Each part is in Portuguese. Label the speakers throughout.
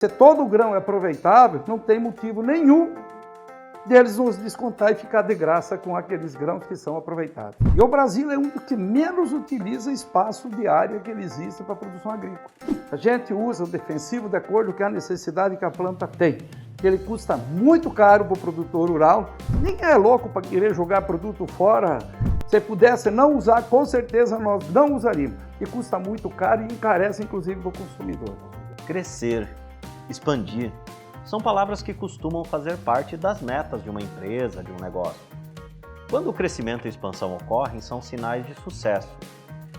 Speaker 1: Se todo o grão é aproveitável, não tem motivo nenhum deles nos descontar e ficar de graça com aqueles grãos que são aproveitados. E o Brasil é um dos que menos utiliza espaço de área que ele existe para a produção agrícola. A gente usa o defensivo de acordo com a necessidade que a planta tem. Ele custa muito caro para o produtor rural. Ninguém é louco para querer jogar produto fora. Se pudesse não usar, com certeza nós não usaríamos. E custa muito caro e encarece inclusive para o consumidor.
Speaker 2: Crescer, expandir, são palavras que costumam fazer parte das metas de uma empresa, de um negócio. Quando o crescimento e expansão ocorrem, são sinais de sucesso.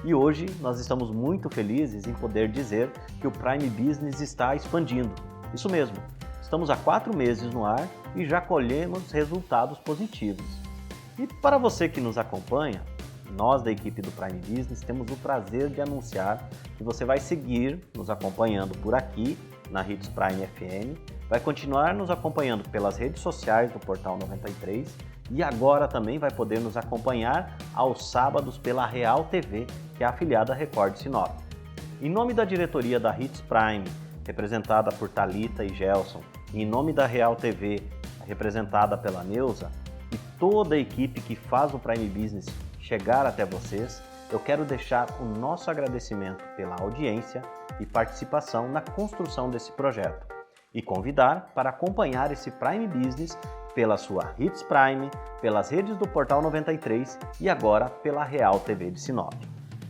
Speaker 2: E hoje nós estamos muito felizes em poder dizer que o Prime Business está expandindo. Isso mesmo, estamos há 4 meses no ar e já colhemos resultados positivos. E para você que nos acompanha, nós da equipe do Prime Business temos o prazer de anunciar que você vai seguir nos acompanhando por aqui na Hits Prime FM, vai continuar nos acompanhando pelas redes sociais do Portal 93 e agora também vai poder nos acompanhar aos sábados pela Real TV, que é afiliada à Record Sinop. Em nome da diretoria da Hits Prime, representada por Thalita e Gelson, e em nome da Real TV, representada pela Neuza, e toda a equipe que faz o Prime Business chegar até vocês, eu quero deixar o nosso agradecimento pela audiência e participação na construção desse projeto e convidar para acompanhar esse Prime Business pela sua Hits Prime, pelas redes do Portal 93 e agora pela Real TV de Sinop.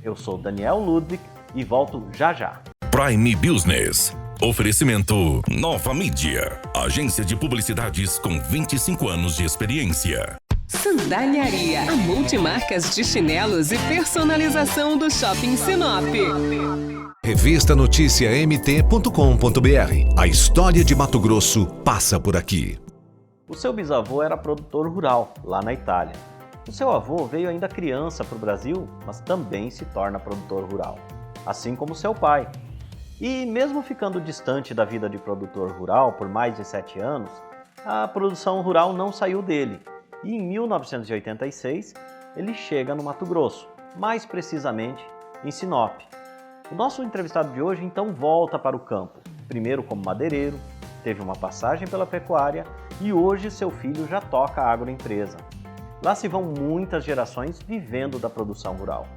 Speaker 2: Eu sou Daniel Ludwig e volto já já.
Speaker 3: Prime Business. Oferecimento Nova Mídia, agência de publicidades com 25 anos de experiência.
Speaker 4: Sandaliaria, a multimarcas de chinelos e personalização do Shopping Sinop.
Speaker 5: Revista Notícia mt.com.br. A história de Mato Grosso passa por aqui.
Speaker 2: O seu bisavô era produtor rural, lá na Itália. O seu avô veio ainda criança para o Brasil, mas também se torna produtor rural, assim como seu pai. E mesmo ficando distante da vida de produtor rural por mais de 7 anos, a produção rural não saiu dele. E em 1986, ele chega no Mato Grosso, mais precisamente em Sinop. O nosso entrevistado de hoje então volta para o campo, primeiro como madeireiro, teve uma passagem pela pecuária e hoje seu filho já toca a agroempresa. Lá se vão muitas gerações vivendo da produção rural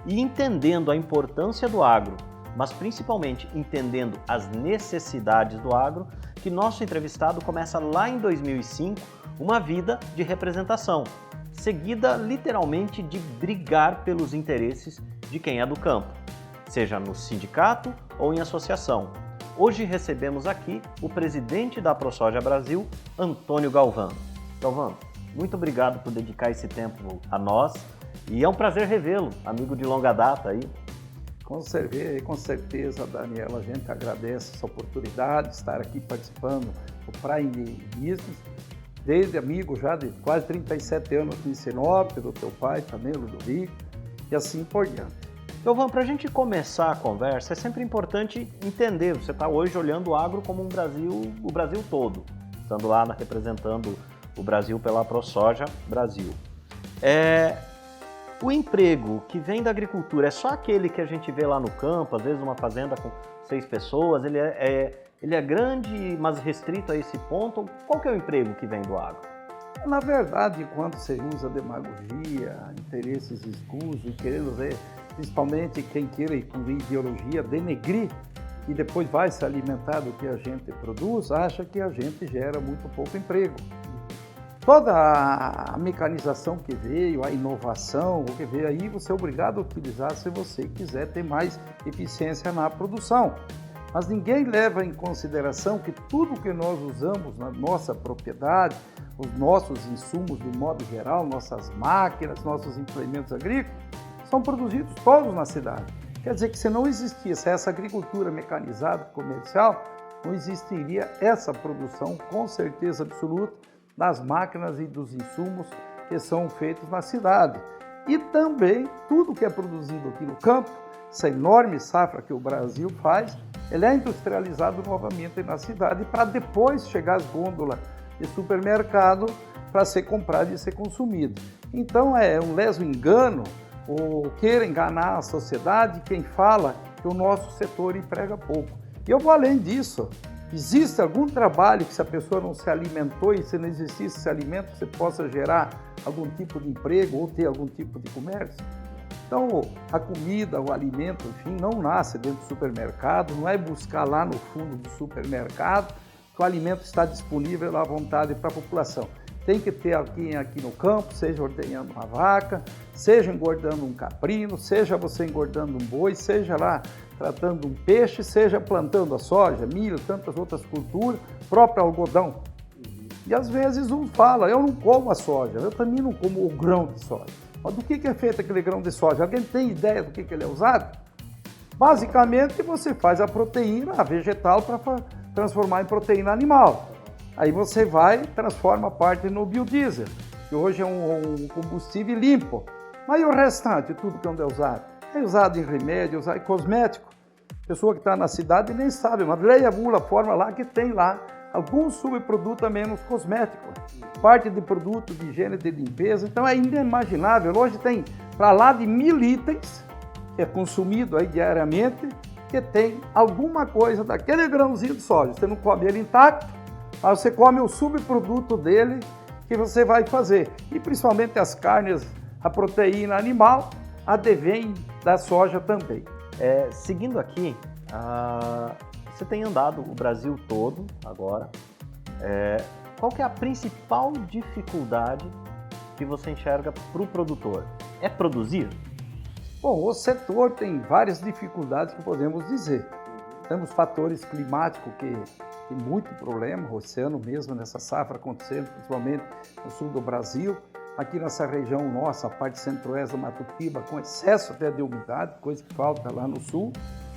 Speaker 2: e entendendo a importância do agro, mas principalmente entendendo as necessidades do agro, que nosso entrevistado começa lá em 2005 uma vida de representação, seguida literalmente de brigar pelos interesses de quem é do campo, seja no sindicato ou em associação. Hoje recebemos aqui o presidente da ProSoja Brasil, Antônio Galvão. Galvão, muito obrigado por dedicar esse tempo a nós e é um prazer revê-lo, amigo de longa data aí.
Speaker 1: Com certeza, Daniela, a gente agradece essa oportunidade de estar aqui participando do Prime Business, desde amigo já de quase 37 anos em Sinop, do teu pai também, Ludovico, e assim por diante.
Speaker 2: Galvão, para a gente começar a conversa, é sempre importante entender, você está hoje olhando o agro como o Brasil todo, estando lá representando o Brasil pela ProSoja Brasil. O emprego que vem da agricultura é só aquele que a gente vê lá no campo, às vezes uma fazenda com 6 pessoas, ele é grande, mas restrito a esse ponto? Qual que é o emprego que vem do agro?
Speaker 1: Na verdade, quando você usa demagogia, interesses escusos, querendo ver, principalmente quem queira com ideologia denegrir e depois vai se alimentar do que a gente produz, acha que a gente gera muito pouco emprego. Toda a mecanização que veio, a inovação, o que veio aí, você é obrigado a utilizar se você quiser ter mais eficiência na produção. Mas ninguém leva em consideração que tudo que nós usamos na nossa propriedade, os nossos insumos do modo geral, nossas máquinas, nossos implementos agrícolas, são produzidos todos na cidade. Quer dizer que se não existisse essa agricultura mecanizada, comercial, não existiria essa produção, com certeza absoluta, das máquinas e dos insumos que são feitos na cidade. E também tudo que é produzido aqui no campo, essa enorme safra que o Brasil faz, ele é industrializado novamente na cidade para depois chegar às gôndolas de supermercado para ser comprado e ser consumido. Então é um leso engano ou queira enganar a sociedade quem fala que o nosso setor emprega pouco. E eu vou além disso. Existe algum trabalho que se a pessoa não se alimentou e se não existisse esse alimento, você possa gerar algum tipo de emprego ou ter algum tipo de comércio? Então, a comida, o alimento, enfim, não nasce dentro do supermercado, não é buscar lá no fundo do supermercado que o alimento está disponível à vontade para a população. Tem que ter alguém aqui no campo, seja ordenhando uma vaca, seja engordando um caprino, seja você engordando um boi, seja lá tratando um peixe, seja plantando a soja, milho, tantas outras culturas, próprio algodão. E às vezes um fala, eu não como a soja, eu também não como o grão de soja. Mas do que é feito aquele grão de soja? Alguém tem ideia do que ele é usado? Basicamente, você faz a proteína vegetal para transformar em proteína animal. Aí você vai e transforma a parte no biodiesel, que hoje é um combustível limpo. Mas e o restante, tudo que é usado? É usado em remédio, é usado em cosmético. A pessoa que está na cidade nem sabe, mas leia a bula, a forma lá que tem lá algum subproduto a menos cosmético, parte de produto de higiene de limpeza. Então é inimaginável. Hoje tem para lá de 1000 itens que é consumido aí diariamente que tem alguma coisa daquele grãozinho de soja. Você não come ele intacto, mas você come o subproduto dele que você vai fazer. E principalmente as carnes, a proteína animal, advém da soja também.
Speaker 2: Seguindo aqui, você tem andado o Brasil todo agora. Qual que é a principal dificuldade que você enxerga para o produtor? É produzir?
Speaker 1: Bom, o setor tem várias dificuldades que podemos dizer. Temos fatores climáticos que tem muito problema, o oceano mesmo, nessa safra acontecendo, principalmente no sul do Brasil. Aqui nessa região nossa, a parte centro-oeste do Mato Piba, com excesso até de umidade, coisa que falta lá no sul.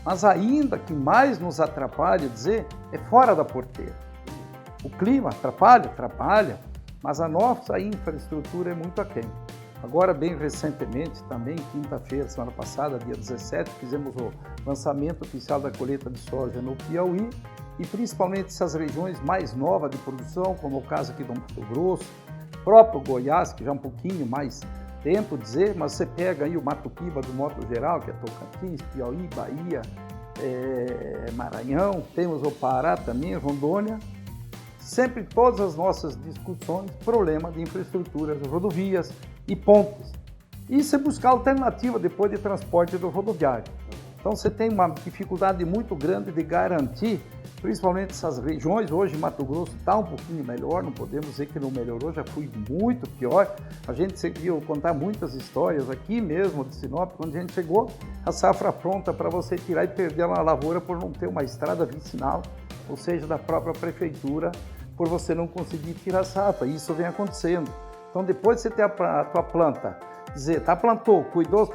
Speaker 1: Mas ainda que mais nos atrapalha dizer, é fora da porteira. O clima atrapalha? Atrapalha, mas a nossa infraestrutura é muito aquém. Agora, bem recentemente, também, quinta-feira, semana passada, dia 17, fizemos o lançamento oficial da colheita de soja no Piauí e principalmente essas regiões mais novas de produção, como o caso aqui do Mato Grosso, próprio Goiás, que já é um pouquinho mais tempo dizer, mas você pega aí o Mato Piba do modo geral, que é Tocantins, Piauí, Bahia, Maranhão, temos o Pará também, Rondônia. Sempre todas as nossas discussões, problema de infraestruturas, rodovias e pontes. E você buscar alternativa depois de transporte do rodoviário. Então você tem uma dificuldade muito grande de garantir, principalmente essas regiões. Hoje Mato Grosso está um pouquinho melhor, não podemos dizer que não melhorou, já foi muito pior. A gente viu contar muitas histórias aqui mesmo de Sinop, quando a gente chegou, a safra pronta para você tirar e perder uma lavoura por não ter uma estrada vicinal, ou seja, da própria prefeitura, por você não conseguir tirar a safra. Isso vem acontecendo. Então depois de você ter a tua planta, dizer, plantou, cuidou,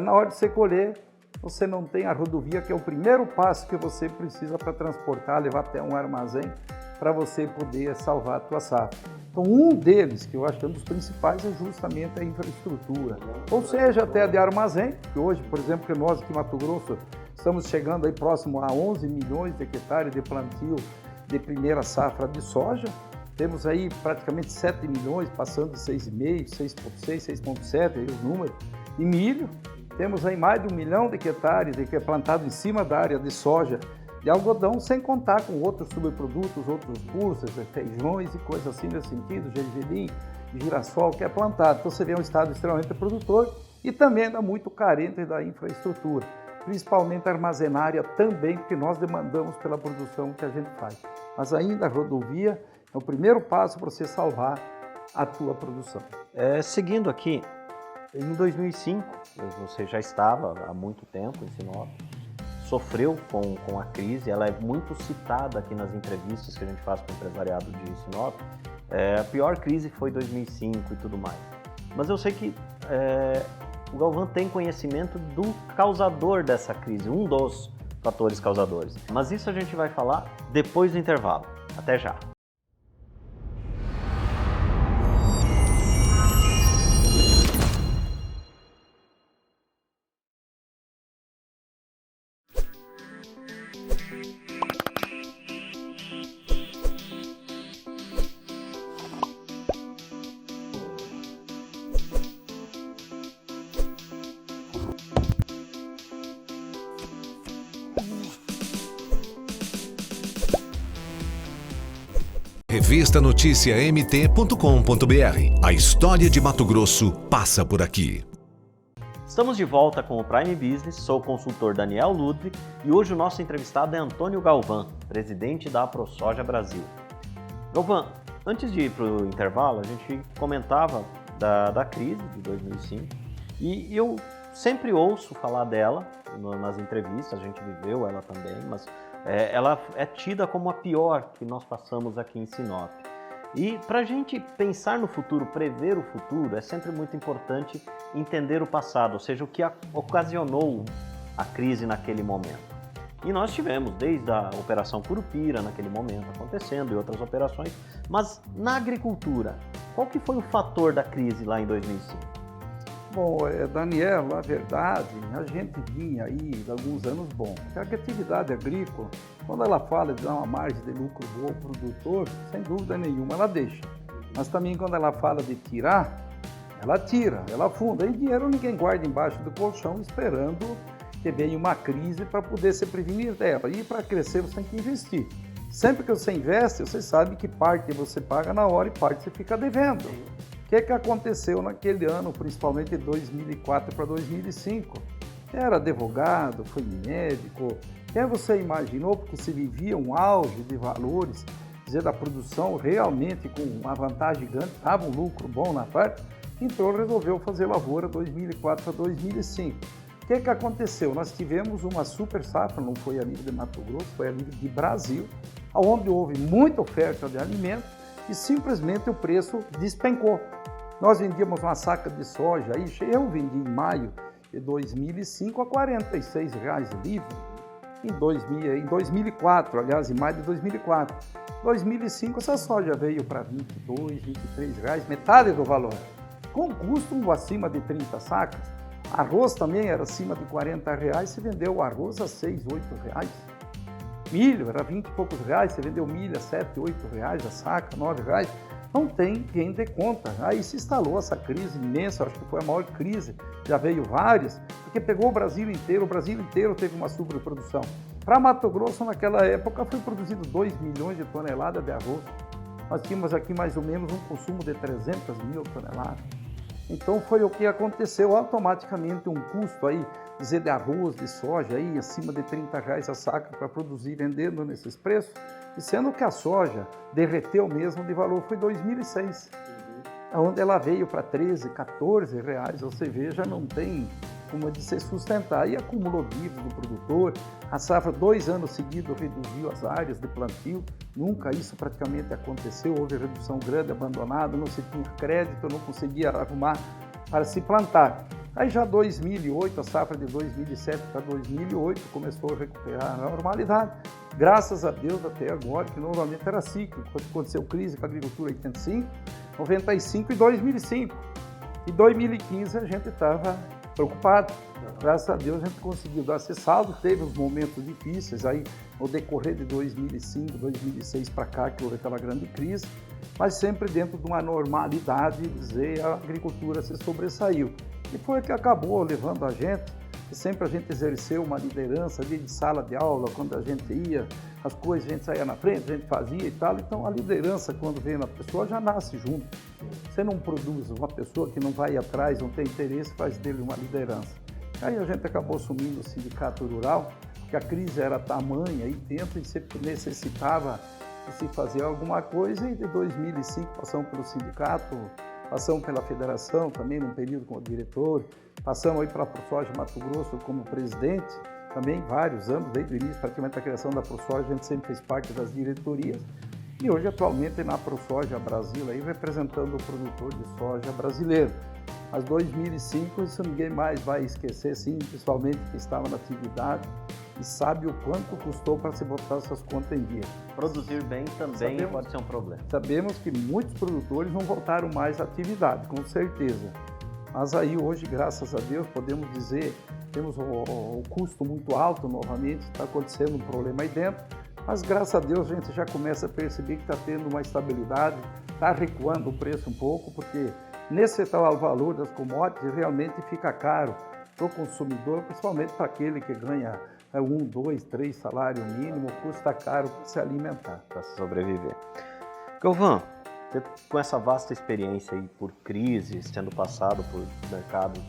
Speaker 1: na hora de você colher, você não tem a rodovia, que é o primeiro passo que você precisa para transportar, levar até um armazém, para você poder salvar a tua safra. Então um deles, que eu acho que é um dos principais, é justamente a infraestrutura. Ou seja, até de armazém, que hoje, por exemplo, que nós aqui em Mato Grosso, estamos chegando aí próximo a 11 milhões de hectares de plantio de primeira safra de soja. Temos aí praticamente 7 milhões, passando de 6,5, 6,6, 6,7, aí os números, de milho. Temos aí mais de 1 milhão de hectares que é plantado em cima da área de soja, de algodão, sem contar com outros subprodutos, outros pulsas, feijões e coisas assim nesse sentido, gergelim, girassol, que é plantado. Então você vê um estado extremamente produtor e também ainda muito carente da infraestrutura, principalmente armazenária também, porque nós demandamos pela produção que a gente faz. Mas ainda a rodovia é o primeiro passo para você salvar a tua produção.
Speaker 2: Seguindo aqui, em 2005, você já estava há muito tempo em Sinop, sofreu com a crise, ela é muito citada aqui nas entrevistas que a gente faz com o empresariado de Sinop. A pior crise foi 2005 e tudo mais. Mas eu sei que o Galvão tem conhecimento do causador dessa crise, um dos fatores causadores. Mas isso a gente vai falar depois do intervalo. Até já!
Speaker 5: Revista Notícia MT.com.br. A história de Mato Grosso passa por aqui.
Speaker 2: Estamos de volta com o Prime Business, sou o consultor Daniel Ludwig e hoje o nosso entrevistado é Antônio Galvão, presidente da AproSoja Brasil. Galvão, antes de ir para o intervalo, a gente comentava da crise de 2005 e eu sempre ouço falar dela nas entrevistas, a gente viveu ela também, mas ela é tida como a pior que nós passamos aqui em Sinop. E para a gente pensar no futuro, prever o futuro, é sempre muito importante entender o passado, ou seja, o que ocasionou a crise naquele momento. E nós tivemos desde a Operação Curupira naquele momento acontecendo e outras operações, mas na agricultura, qual que foi o fator da crise lá em 2005?
Speaker 1: Bom, Daniel, na verdade, a gente vinha aí de alguns anos bons. A atividade agrícola, quando ela fala de dar uma margem de lucro boa ao produtor, sem dúvida nenhuma ela deixa. Mas também quando ela fala de tirar, ela tira, ela afunda. E dinheiro ninguém guarda embaixo do colchão esperando que venha uma crise para poder se prevenir dela. E para crescer você tem que investir. Sempre que você investe, você sabe que parte você paga na hora e parte você fica devendo. O que aconteceu naquele ano, principalmente de 2004 para 2005? Era advogado, foi médico. Quem você imaginou, porque se vivia um auge de valores, dizer, da produção realmente com uma vantagem gigante, dava um lucro bom na parte, então resolveu fazer lavoura 2004 para 2005. O que aconteceu? Nós tivemos uma super safra, não foi a nível de Mato Grosso, foi a nível de Brasil, onde houve muita oferta de alimentos e simplesmente o preço despencou. Nós vendíamos uma saca de soja, aí eu vendi em maio de 2005 a R$ 46 livre, em 2004, aliás, em maio de 2004. Em 2005 essa soja veio para R$ 22, R$ 23, metade do valor, com custo acima de 30 sacas. Arroz também era acima de R$ 40, se vendeu o arroz a R$ 6, R$ 8. Milho era 20 e poucos reais, você vendeu milho a R$ 7, R$ 8 a saca, R$ 9. Não tem quem dê conta. Aí se instalou essa crise imensa, acho que foi a maior crise, já veio várias, porque pegou o Brasil inteiro teve uma sobreprodução. Para Mato Grosso, naquela época, foi produzido 2 milhões de toneladas de arroz. Nós tínhamos aqui mais ou menos um consumo de 300 mil toneladas. Então foi o que aconteceu, automaticamente um custo aí, dizer, de arroz, de soja, aí, acima de R$ 30 a saca para produzir vendendo nesses preços, e sendo que a soja derreteu mesmo de valor foi 2006, onde ela veio para 13, 14 reais, você vê, já não tem como de se sustentar, e acumulou dívidas do produtor. A safra 2 anos seguidos reduziu as áreas de plantio, nunca isso praticamente aconteceu, houve redução grande, abandonado, não se tinha crédito, não conseguia arrumar para se plantar. Aí já 2008, a safra de 2007 para 2008 começou a recuperar a normalidade, graças a Deus até agora, que normalmente era cíclico, quando aconteceu crise com a agricultura em 85, 95 e 2005. Em 2015 a gente estava preocupado. Graças a Deus a gente conseguiu dar esse saldo, teve uns momentos difíceis aí no decorrer de 2005, 2006 para cá, que houve aquela grande crise, mas sempre dentro de uma normalidade, dizer, a agricultura se sobressaiu. E foi o que acabou levando a gente, que sempre a gente exerceu uma liderança de sala de aula, quando a gente ia, as coisas a gente saía na frente, a gente fazia e tal, então a liderança quando vem na pessoa já nasce junto. Você não produz uma pessoa que não vai atrás, não tem interesse, faz dele uma liderança. Aí a gente acabou assumindo o sindicato rural, porque a crise era tamanha aí dentro e sempre necessitava de se fazer alguma coisa, e de 2005 passamos pelo sindicato, passamos pela federação também num período como diretor, passamos aí pela AproSoja Mato Grosso como presidente, também vários anos, desde o início praticamente da criação da AproSoja, a gente sempre fez parte das diretorias, e hoje atualmente na AproSoja Brasil, aí, representando o produtor de soja brasileiro. Mas 2005, isso ninguém mais vai esquecer, sim, principalmente quem estava na atividade e sabe o quanto custou para se botar essas contas em dia.
Speaker 2: Produzir bem também pode ser um problema.
Speaker 1: Sabemos que muitos produtores não voltaram mais à atividade, com certeza. Mas aí hoje, graças a Deus, podemos dizer, temos o custo muito alto novamente, está acontecendo um problema aí dentro, mas graças a Deus a gente já começa a perceber que está tendo uma estabilidade, está recuando o preço um pouco, porque nesse tal valor das commodities realmente fica caro para o consumidor, principalmente para aquele que ganha 1, 2, 3 salário mínimo, custa caro para se alimentar.
Speaker 2: Para sobreviver. Galvão, você, com essa vasta experiência aí por crises, tendo passado por mercado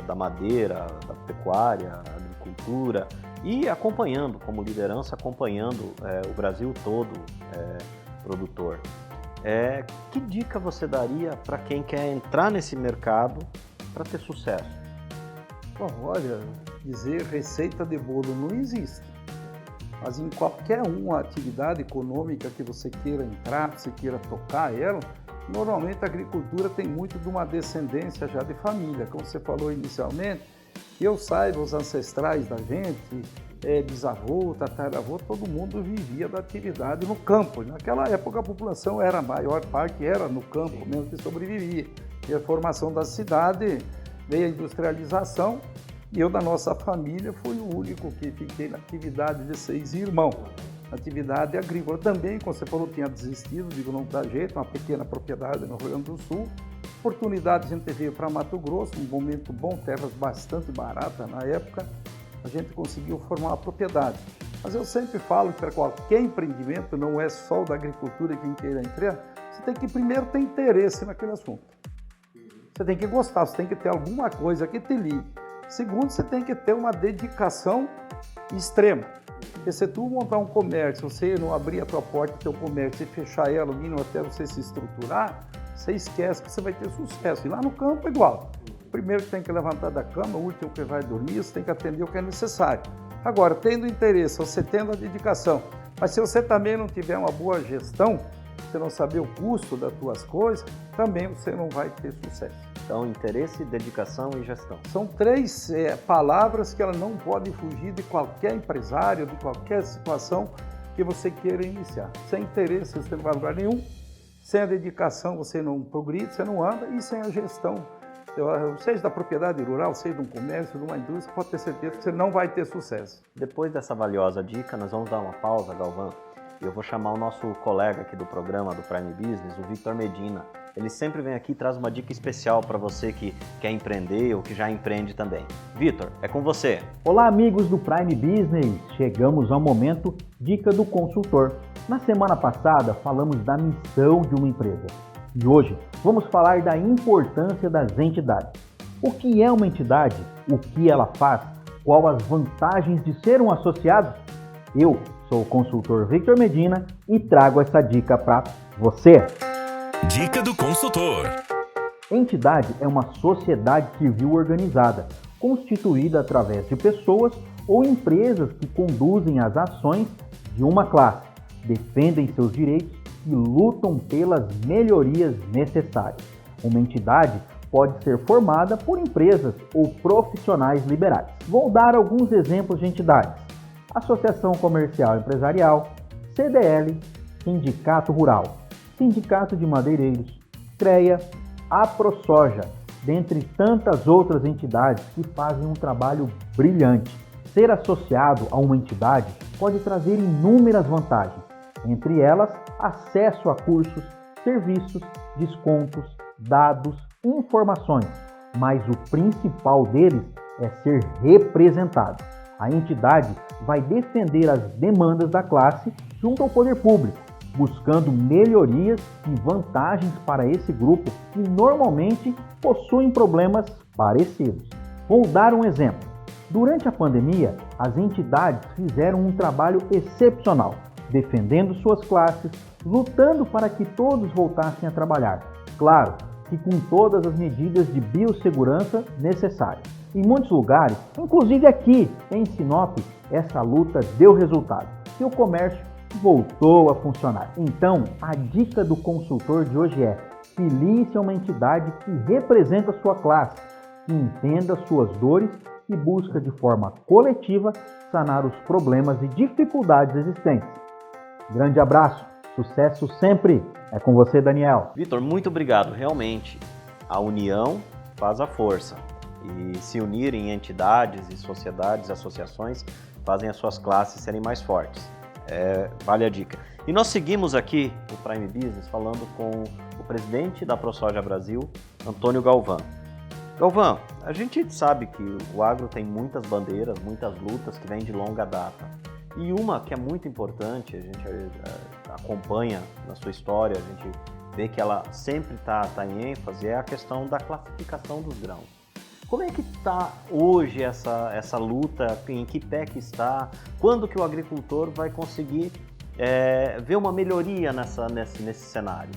Speaker 2: da madeira, da pecuária, agricultura e acompanhando, como liderança, acompanhando o Brasil todo produtor. Que dica você daria para quem quer entrar nesse mercado para ter sucesso?
Speaker 1: Bom, olha, dizer receita de bolo não existe. Mas em qualquer uma atividade econômica que você queira entrar, que você queira tocar ela, normalmente a agricultura tem muito de uma descendência já de família. Como você falou inicialmente, que eu saiba, os ancestrais da gente, bisavô, tataravô, todo mundo vivia da atividade no campo. Naquela época a população a maior parte era no campo mesmo que sobrevivia. E a formação da cidade veio a industrialização e eu da nossa família fui o único que fiquei na atividade de 6 irmãos. Atividade agrícola também, como você falou, tinha desistido, digo, não dá jeito, uma pequena propriedade no Rio Grande do Sul. Oportunidade, a gente veio para Mato Grosso, um momento bom, terras bastante baratas na época, a gente conseguiu formar uma propriedade. Mas eu sempre falo que para qualquer empreendimento, não é só o da agricultura quem queira entrar, você tem que primeiro ter interesse naquele assunto. Você tem que gostar, você tem que ter alguma coisa que te ligue. Segundo, você tem que ter uma dedicação extrema. Porque se tu montar um comércio, você não abrir a tua porta do teu comércio e fechar ela, o mínimo até você se estruturar, você esquece que você vai ter sucesso. E lá no campo é igual. Primeiro que tem que levantar da cama, o último que vai dormir, você tem que atender o que é necessário. Agora, tendo interesse, você tendo a dedicação, mas se você também não tiver uma boa gestão, você não saber o custo das tuas coisas, também você não vai ter sucesso.
Speaker 2: Então, interesse, dedicação e gestão.
Speaker 1: São 3 palavras que ela não pode fugir de qualquer empresário, de qualquer situação que você queira iniciar. Sem interesse, você não vai a lugar nenhum. Sem a dedicação, você não progride, você não anda. E sem a gestão, seja da propriedade rural, seja de um comércio, de uma indústria, pode ter certeza que você não vai ter sucesso.
Speaker 2: Depois dessa valiosa dica, nós vamos dar uma pausa, Galvão. E eu vou chamar o nosso colega aqui do programa do Prime Business, o Victor Medina. Ele sempre vem aqui e traz uma dica especial para você que quer empreender ou que já empreende também. Victor, é com você.
Speaker 6: Olá, amigos do Prime Business. Chegamos ao momento Dica do Consultor. Na semana passada, falamos da missão de uma empresa. E hoje, vamos falar da importância das entidades. O que é uma entidade? O que ela faz? Qual as vantagens de ser um associado? Eu sou o consultor Victor Medina e trago essa dica para você.
Speaker 3: Dica do consultor.
Speaker 6: Entidade é uma sociedade civil organizada, constituída através de pessoas ou empresas que conduzem as ações de uma classe, defendem seus direitos e lutam pelas melhorias necessárias. Uma entidade pode ser formada por empresas ou profissionais liberais. Vou dar alguns exemplos de entidades: Associação Comercial Empresarial, CDL, Sindicato Rural, Sindicato de Madeireiros, CREA, AproSoja, dentre tantas outras entidades que fazem um trabalho brilhante. Ser associado a uma entidade pode trazer inúmeras vantagens, entre elas acesso a cursos, serviços, descontos, dados, informações, mas o principal deles é ser representado. A entidade vai defender as demandas da classe junto ao poder público, buscando melhorias e vantagens para esse grupo que normalmente possuem problemas parecidos. Vou dar um exemplo. Durante a pandemia, as entidades fizeram um trabalho excepcional, defendendo suas classes, lutando para que todos voltassem a trabalhar. Claro que com todas as medidas de biossegurança necessárias. Em muitos lugares, inclusive aqui em Sinop, essa luta deu resultado e o comércio voltou a funcionar. Então, a dica do consultor de hoje é: filie-se a uma entidade que representa a sua classe, que entenda suas dores e busca de forma coletiva sanar os problemas e dificuldades existentes. Grande abraço, sucesso sempre! É com você, Daniel.
Speaker 2: Victor, muito obrigado. Realmente, a união faz a força. E se unirem entidades e sociedades, associações, fazem as suas classes serem mais fortes. Vale a dica. E nós seguimos aqui no Prime Business falando com o presidente da ProSoja Brasil, Antônio Galvão. Galvão, a gente sabe que o agro tem muitas bandeiras, muitas lutas que vêm de longa data. E uma que é muito importante, a gente acompanha na sua história, a gente vê que ela sempre está em ênfase, é a questão da classificação dos grãos. Como é que está hoje essa luta, em que pé que está, quando que o agricultor vai conseguir ver uma melhoria nesse cenário?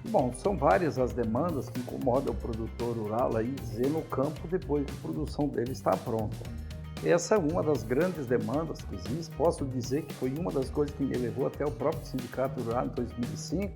Speaker 1: Bom, são várias as demandas que incomodam o produtor rural aí dizer no campo depois que a produção dele está pronta. Essa é uma das grandes demandas que existe. Posso dizer que foi uma das coisas que me levou até o próprio Sindicato Rural em 2005,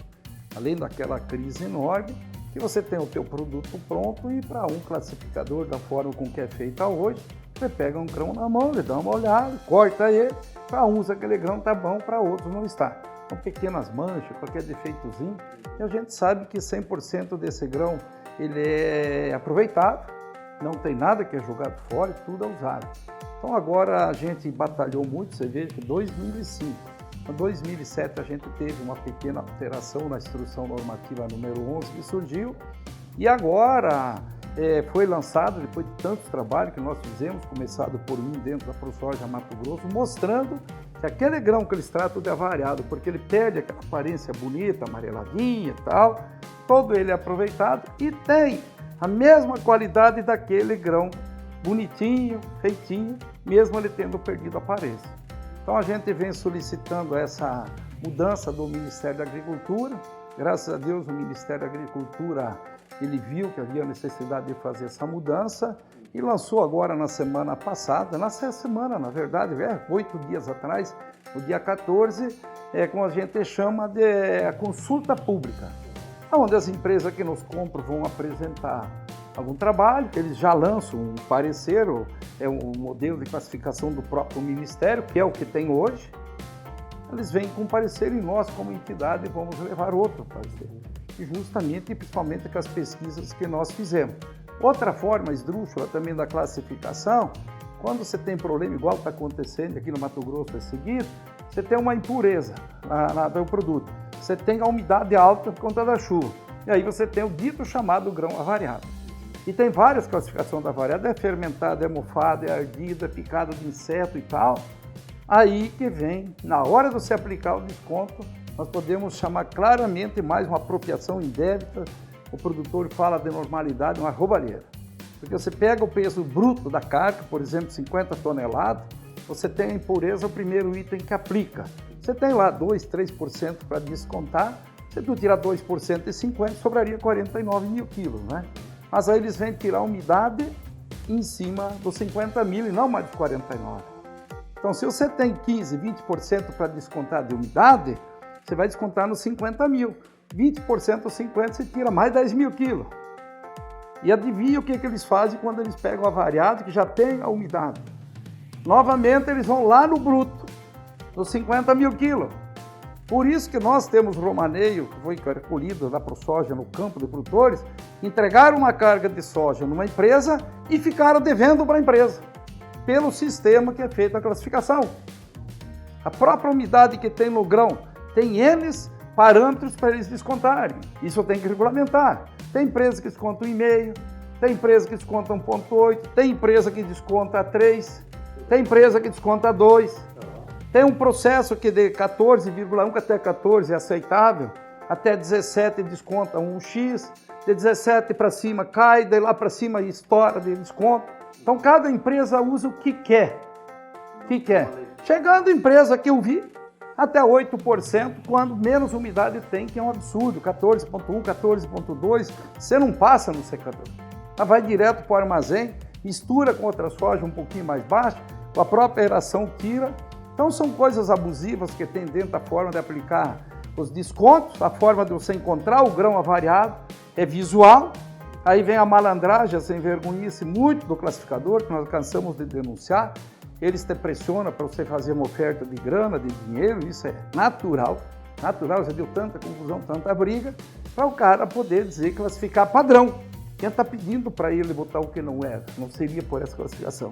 Speaker 1: além daquela crise enorme, que você tem o teu produto pronto e para um classificador da forma com que é feita hoje, você pega um grão na mão, ele dá uma olhada, corta ele, para uns aquele grão está bom, para outros não está. São pequenas manchas, qualquer defeitozinho, e a gente sabe que 100% desse grão ele é aproveitado, não tem nada que é jogado fora, tudo é usado. Então agora a gente batalhou muito, você vê que em 2005, em 2007 a gente teve uma pequena alteração na instrução normativa número 11 que surgiu, e agora foi lançado, depois de tantos trabalhos que nós fizemos, começado por mim dentro da ProSoja Mato Grosso, mostrando que aquele grão que eles tratam de avariado, porque ele perde aquela aparência bonita, amareladinha e tal, todo ele é aproveitado e tem a mesma qualidade daquele grão bonitinho, feitinho, mesmo ele tendo perdido a aparência. Então a gente vem solicitando essa mudança do Ministério da Agricultura. Graças a Deus o Ministério da Agricultura ele viu que havia necessidade de fazer essa mudança e lançou agora na semana passada, nessa semana na verdade, 8 dias atrás, no dia 14, como a gente chama de a consulta pública, onde as empresas que nos compram vão apresentar algum trabalho, eles já lançam um parecer, é um modelo de classificação do próprio Ministério, que é o que tem hoje, eles vêm com um parecer e nós, como entidade, vamos levar outro parecer, e justamente e principalmente com as pesquisas que nós fizemos. Outra forma esdrúxula também da classificação, quando você tem problema igual está acontecendo aqui no Mato Grosso a seguir, você tem uma impureza no produto, você tem a umidade alta por conta da chuva, e aí você tem o dito chamado grão avariado. E tem várias classificações da avariada, é fermentada, é mofada, é ardida, é picada de inseto e tal. Aí que vem, na hora de você aplicar o desconto, nós podemos chamar claramente mais uma apropriação indébita, o produtor fala de normalidade, uma roubalheira. Porque você pega o peso bruto da carga, por exemplo, 50 toneladas, você tem a impureza, o primeiro item que aplica. Você tem lá 2, 3% para descontar, se tu tirar 2% de 50, sobraria 49 mil quilos, né? Mas aí eles vêm tirar a umidade em cima dos 50 mil e não mais de 49. Então, se você tem 15, 20% para descontar de umidade, você vai descontar nos 50 mil. 20% dos 50, você tira mais 10 mil quilos. E adivinha o que eles fazem quando eles pegam o avariado, que já tem a umidade? Novamente, eles vão lá no bruto, nos 50 mil quilos. Por isso que nós temos romaneio, que foi recolhido da ProSoja no campo de produtores, entregaram uma carga de soja numa empresa e ficaram devendo para a empresa, pelo sistema que é feito a classificação. A própria umidade que tem no grão tem N parâmetros para eles descontarem. Isso tem que regulamentar. Tem empresa que desconta 1,5, tem empresa que desconta 1,8, tem empresa que desconta 3, tem empresa que desconta 2. Tem um processo que de 14,1 até 14 é aceitável, até 17 desconta 1x, de 17 para cima cai, daí lá para cima estoura de desconto. Então cada empresa usa o que quer. Chegando a empresa que eu vi, até 8%, quando menos umidade tem, que é um absurdo, 14,1, 14,2, você não passa no secador. Ela vai direto para o armazém, mistura com outra soja um pouquinho mais baixa, a própria aeração tira. Então são coisas abusivas que tem dentro da forma de aplicar os descontos, a forma de você encontrar o grão avariado, é visual, aí vem a malandragem, essa envergonhice muito do classificador, que nós cansamos de denunciar, eles te pressionam para você fazer uma oferta de grana, de dinheiro, isso é natural, já deu tanta confusão, tanta briga, para o cara poder dizer classificar padrão. Quem está pedindo para ele botar o que não é, não seria por essa classificação.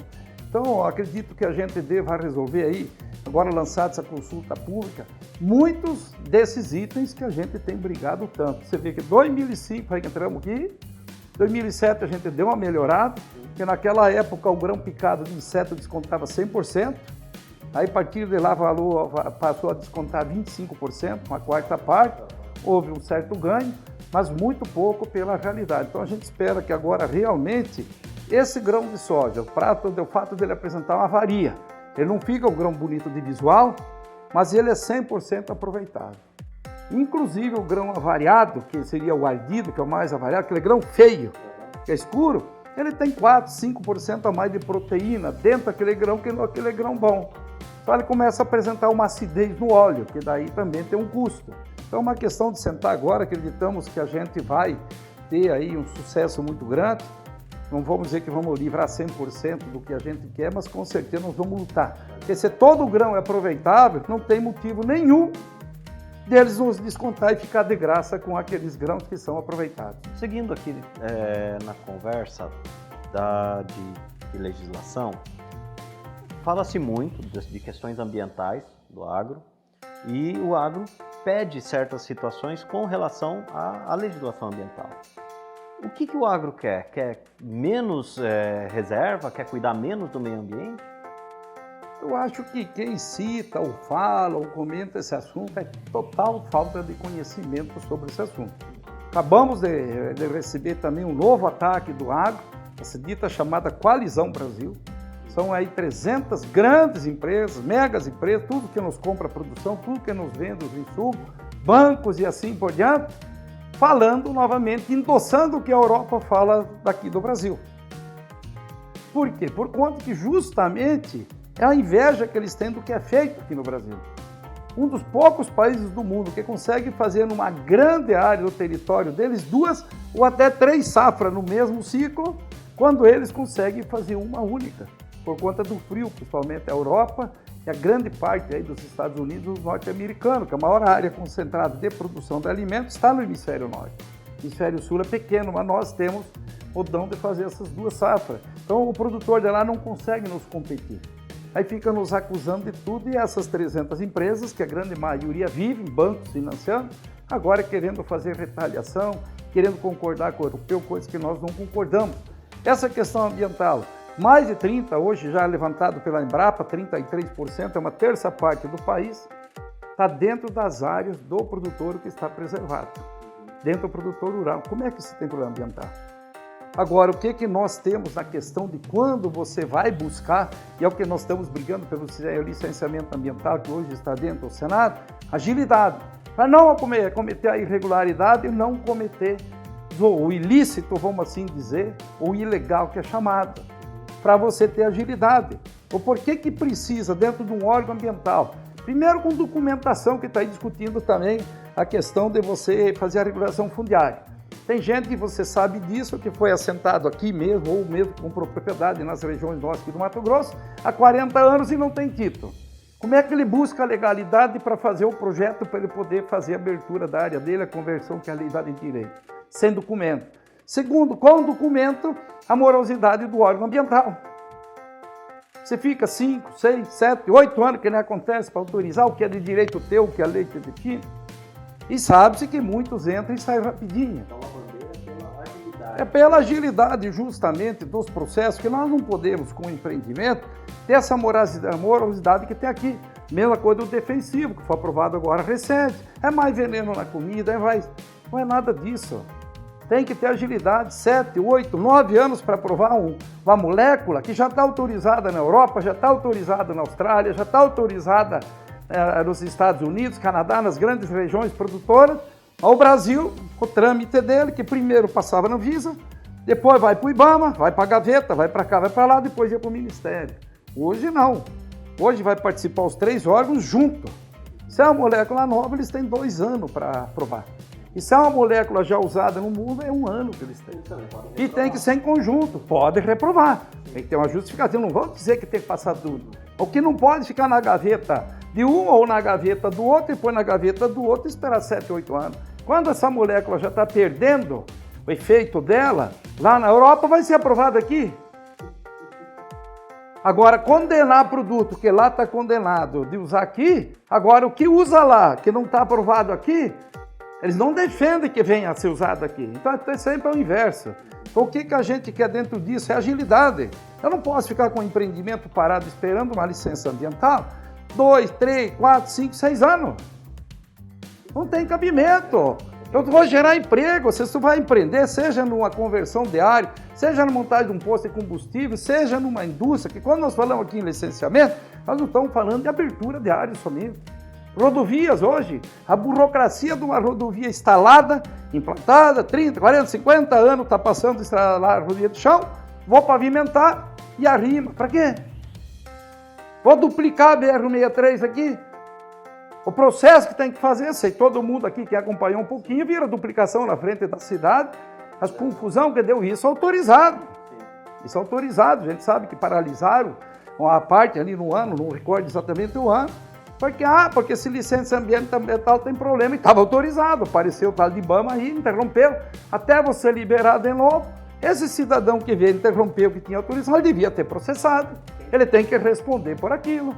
Speaker 1: Então, acredito que a gente deva resolver aí, agora lançada essa consulta pública, muitos desses itens que a gente tem brigado tanto. Você vê que em 2005 aí que entramos aqui, em 2007 a gente deu uma melhorada, porque naquela época o grão picado de inseto descontava 100%, Aí, a partir de lá, passou a descontar 25%, uma quarta parte. Houve um certo ganho, mas muito pouco pela realidade. Então, a gente espera que agora, realmente, esse grão de soja, o fato dele apresentar uma avaria, ele não fica um grão bonito de visual, mas ele é 100% aproveitado. Inclusive, o grão avariado, que seria o ardido, que é o mais avariado, aquele grão feio, que é escuro, ele tem 4, 5% a mais de proteína dentro daquele grão que aquele grão bom. Então ele começa a apresentar uma acidez no óleo, que daí também tem um custo. Então é uma questão de sentar agora, acreditamos que a gente vai ter aí um sucesso muito grande. Não vamos dizer que vamos livrar 100% do que a gente quer, mas com certeza nós vamos lutar. Porque se todo grão é aproveitável, não tem motivo nenhum deles nos descontar e ficar de graça com aqueles grãos que são aproveitados.
Speaker 2: Seguindo aqui na conversa de legislação, fala-se muito de questões ambientais do agro e o agro pede certas situações com relação à legislação ambiental. O que o agro quer? Quer menos reserva? Quer cuidar menos do meio ambiente?
Speaker 1: Eu acho que quem cita ou fala ou comenta esse assunto é total falta de conhecimento sobre esse assunto. Acabamos de receber também um novo ataque do agro, essa dita chamada Coalizão Brasil. São aí 300 grandes empresas, megas empresas, tudo que nos compra a produção, tudo que nos vende os insumos, bancos e assim por diante, falando novamente, endossando o que a Europa fala daqui do Brasil. Por quê? Por conta que justamente é a inveja que eles têm do que é feito aqui no Brasil. Um dos poucos países do mundo que consegue fazer numa grande área do território deles 2 ou até 3 safras no mesmo ciclo, quando eles conseguem fazer uma única, por conta do frio, principalmente a Europa e a grande parte aí dos Estados Unidos norte-americanos, que a maior área concentrada de produção de alimentos está no hemisfério norte. O hemisfério sul é pequeno, mas nós temos o dom de fazer essas 2 safras. Então o produtor de lá não consegue nos competir. Aí fica nos acusando de tudo e essas 300 empresas, que a grande maioria vive em bancos financiando, agora querendo fazer retaliação, querendo concordar com o europeu, coisa que nós não concordamos. Essa questão ambiental, mais de 30%, hoje já levantado pela Embrapa, 33%, é uma terça parte do país, está dentro das áreas do produtor que está preservado, dentro do produtor rural. Como é que se tem problema ambiental? Agora, o que nós temos na questão de quando você vai buscar, e é o que nós estamos brigando pelo licenciamento ambiental, que hoje está dentro do Senado, agilidade, para não cometer a irregularidade e não cometer o ilícito, vamos assim dizer, ou ilegal que é chamado, para você ter agilidade. O porquê que precisa dentro de um órgão ambiental? Primeiro com documentação, que está aí discutindo também a questão de você fazer a regulação fundiária. Tem gente que você sabe disso, que foi assentado aqui mesmo, ou mesmo com propriedade nas regiões nossas aqui do Mato Grosso, há 40 anos e não tem título. Como é que ele busca a legalidade para fazer o projeto, para ele poder fazer a abertura da área dele, a conversão que a lei dá de direito? Sem documento. Segundo, com documento, a morosidade do órgão ambiental. Você fica 5, 6, 7, 8 anos que não acontece para autorizar o que é de direito teu, o que a lei te define. E sabe-se que muitos entram e saem rapidinho. É pela agilidade justamente dos processos que nós não podemos, com o empreendimento, ter essa morosidade que tem aqui. Mesma coisa do defensivo, que foi aprovado agora recente. É mais veneno na comida, não é nada disso. Tem que ter agilidade, 7, 8, 9 anos para aprovar uma molécula que já está autorizada na Europa, já está autorizada na Austrália, já está autorizada nos Estados Unidos, Canadá, nas grandes regiões produtoras. Ao Brasil, o trâmite dele, que primeiro passava na Anvisa, depois vai para o IBAMA, vai para a gaveta, vai para cá, vai para lá, depois ia para o Ministério. Hoje não. Hoje vai participar os 3 órgãos juntos. Se é uma molécula nova, eles têm 2 anos para aprovar. E se é uma molécula já usada no mundo, é 1 ano que eles têm. E tem que ser em conjunto, pode reprovar. Tem que ter uma justificativa, não vão dizer que tem que passar tudo. O que não pode ficar na gaveta de um ou na gaveta do outro e pôr na gaveta do outro e esperar 7, 8 anos. Quando essa molécula já está perdendo o efeito dela, lá na Europa vai ser aprovado aqui. Agora, condenar produto que lá está condenado de usar aqui, agora o que usa lá, que não está aprovado aqui, eles não defendem que venha a ser usado aqui. Então, é sempre o inverso. Então, o que a gente quer dentro disso é agilidade. Eu não posso ficar com o empreendimento parado esperando uma licença ambiental, 2, 3, 4, 5, 6 anos. Não tem cabimento. Eu vou gerar emprego, você vai empreender, seja numa conversão de área, seja na montagem de um posto de combustível, seja numa indústria, que quando nós falamos aqui em licenciamento, nós não estamos falando de abertura de área somente. Rodovias hoje, a burocracia de uma rodovia instalada, implantada, 30, 40, 50 anos, está passando a instalar a rodovia de chão, vou pavimentar e arrima. Para quê? Vou duplicar a BR-163 aqui. O processo que tem que fazer, sei, todo mundo aqui que acompanhou um pouquinho, vira duplicação na frente da cidade, as confusão que deu isso autorizado. Isso autorizado, a gente sabe que paralisaram uma parte ali no ano, não recordo exatamente o ano, porque esse licença ambiental tem problema e estava autorizado, apareceu o tal de IBAMA aí, interrompeu, até você liberar de novo. Esse cidadão que veio interrompeu o que tinha autorizado, ele devia ter processado, ele tem que responder por aquilo.